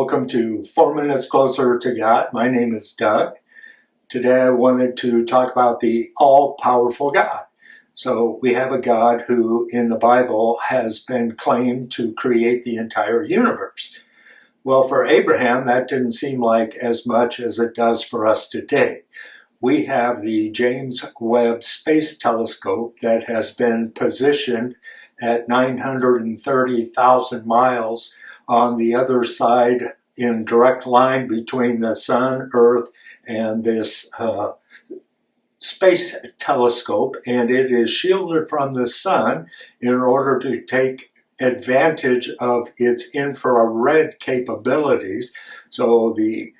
Welcome to 4 Minutes Closer to God. My name is Doug. Today I wanted to talk about the all-powerful God. So we have a God who in the Bible has been claimed to create the entire universe. Well, for Abraham, that didn't seem like as much as it does for us today. We have the James Webb Space Telescope that has been positioned at 930,000 miles on the other side in direct line between the sun, earth, and this space telescope, and it is shielded from the sun in order to take advantage of its infrared capabilities. So the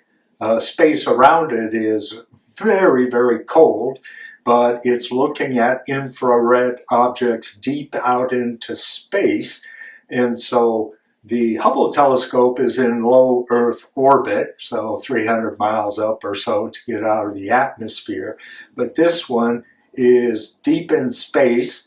space around it is very, very cold, but it's looking at infrared objects deep out into space. And so the Hubble telescope is in low Earth orbit, so 300 miles up or so to get out of the atmosphere. But this one is deep in space,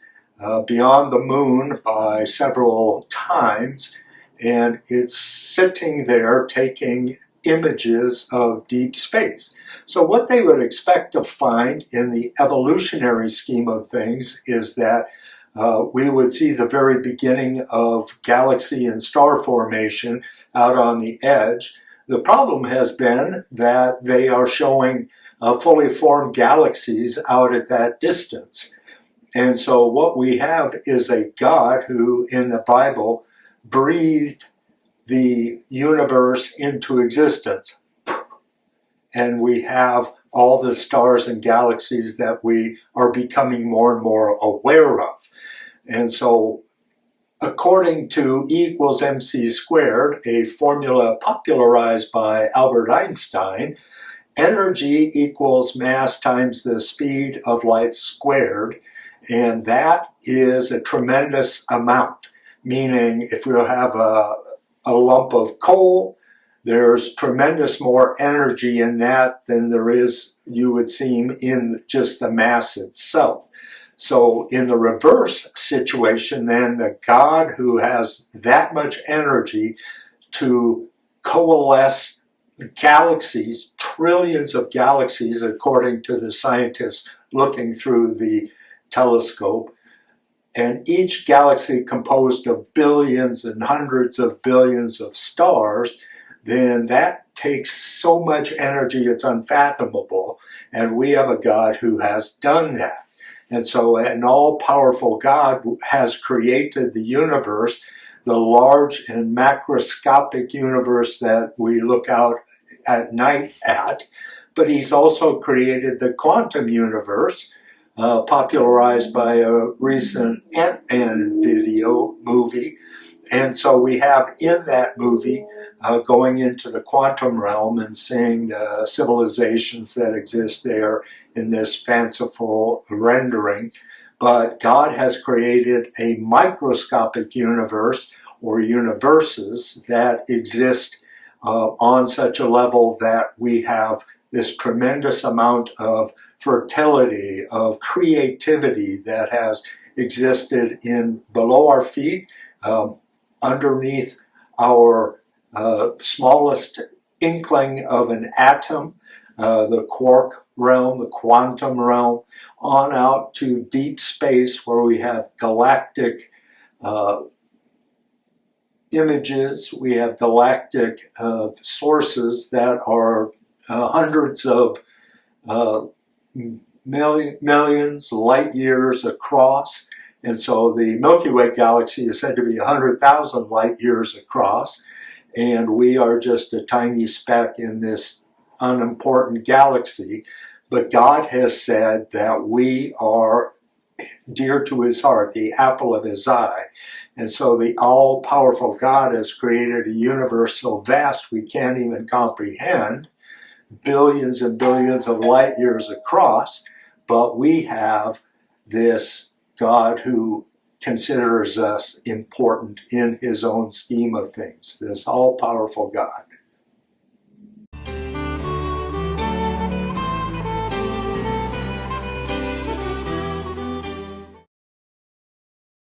beyond the moon by several times, and it's sitting there taking images of deep space. So what they would expect to find in the evolutionary scheme of things is that we would see the very beginning of galaxy and star formation out on the edge. The problem has been that they are showing fully formed galaxies out at that distance. And so what we have is a God who in the Bible breathed the universe into existence. And we have all the stars and galaxies that we are becoming more and more aware of. And so, according to E=mc², a formula popularized by Albert Einstein, energy equals mass times the speed of light squared, and that is a tremendous amount. Meaning, if you have a lump of coal, there's tremendous more energy in that than there is, you would seem, in just the mass itself. So in the reverse situation, then, the God who has that much energy to coalesce galaxies, trillions of galaxies, according to the scientists looking through the telescope, and each galaxy composed of billions and hundreds of billions of stars, then that takes so much energy it's unfathomable. And we have a God who has done that. And so an all-powerful God has created the universe, the large and macroscopic universe that we look out at night at, but he's also created the quantum universe, popularized by a recent Ant-Man movie. And so we have in that movie going into the quantum realm and seeing the civilizations that exist there in this fanciful rendering. But God has created a microscopic universe or universes that exist on such a level that we have this tremendous amount of fertility, of creativity that has existed in below our feet, underneath our smallest inkling of an atom, the quark realm, the quantum realm, on out to deep space where we have galactic images, we have galactic sources that are hundreds of millions light years across. And so the Milky Way galaxy is said to be 100,000 light years across, and we are just a tiny speck in this unimportant galaxy. But God has said that we are dear to his heart, the apple of his eye. And so the all-powerful God has created a universe so vast we can't even comprehend, billions and billions of light years across, but we have this God who considers us important in his own scheme of things, this all-powerful God.